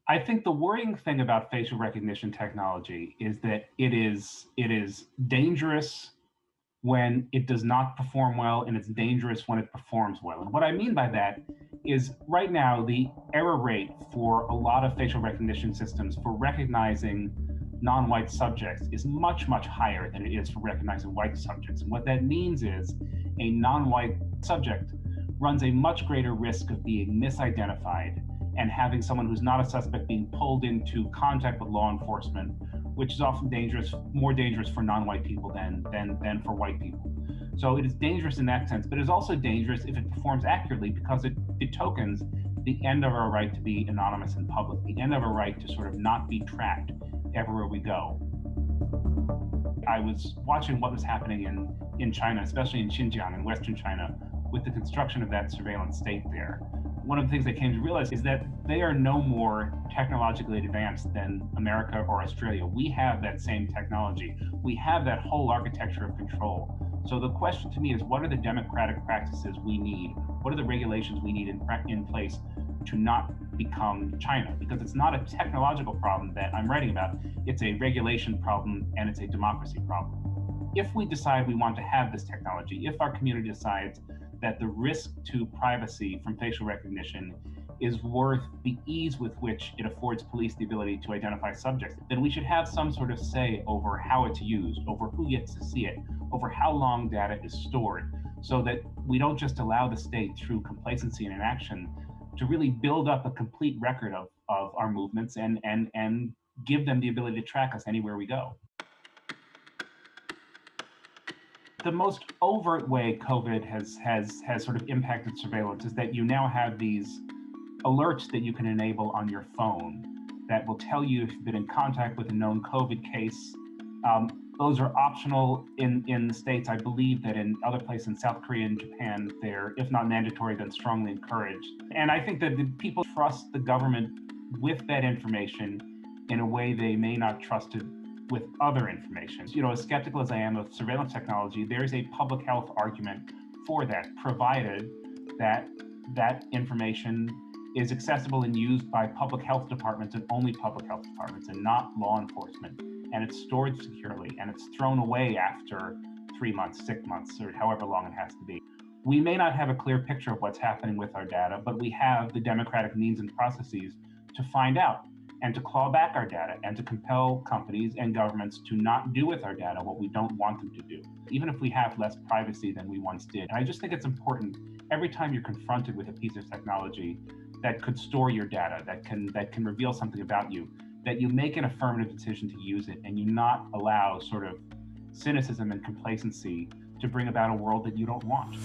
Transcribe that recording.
I think the worrying thing about facial recognition technology is that it is dangerous when it does not perform well, and it's dangerous when it performs well. And what I mean by that is right now the error rate for a lot of facial recognition systems for recognizing non-white subjects is much, much higher than it is for recognizing white subjects. And what that means is a non-white subject runs a much greater risk of being misidentified and having someone who's not a suspect being pulled into contact with law enforcement, which is often dangerous, more dangerous for non-white people than for white people. So it is dangerous in that sense, but it's also dangerous if it performs accurately because it tokens the end of our right to be anonymous in public, the end of our right to sort of not be tracked everywhere we go. I was watching what was happening in China, especially in Xinjiang in Western China, with the construction of that surveillance state there. One of the things I came to realize is that they are no more technologically advanced than America or Australia. We have that same technology. We have that whole architecture of control. So the question to me is, what are the democratic practices we need? What are the regulations we need in place to not become China? Because it's not a technological problem that I'm writing about. It's a regulation problem and it's a democracy problem. If we decide we want to have this technology, if our community decides that the risk to privacy from facial recognition is worth the ease with which it affords police the ability to identify subjects, then we should have some sort of say over how it's used, over who gets to see it, over how long data is stored, so that we don't just allow the state through complacency and inaction to really build up a complete record of our movements and give them the ability to track us anywhere we go. The most overt way COVID has sort of impacted surveillance is that you now have these alerts that you can enable on your phone that will tell you if you've been in contact with a known COVID case. Those are optional in the States. I believe that in other places, in South Korea and Japan, they're, if not mandatory, then strongly encouraged. And I think that the people trust the government with that information in a way they may not trust it with other information. You know, as skeptical as I am of surveillance technology, there is a public health argument for that, provided that that information is accessible and used by public health departments and only public health departments and not law enforcement. And it's stored securely and it's thrown away after 3 months, 6 months, or however long it has to be. We may not have a clear picture of what's happening with our data, but we have the democratic means and processes to find out and to claw back our data and to compel companies and governments to not do with our data what we don't want them to do, even if we have less privacy than we once did. And I just think it's important every time you're confronted with a piece of technology that could store your data, that can reveal something about you, that you make an affirmative decision to use it and you not allow sort of cynicism and complacency to bring about a world that you don't want.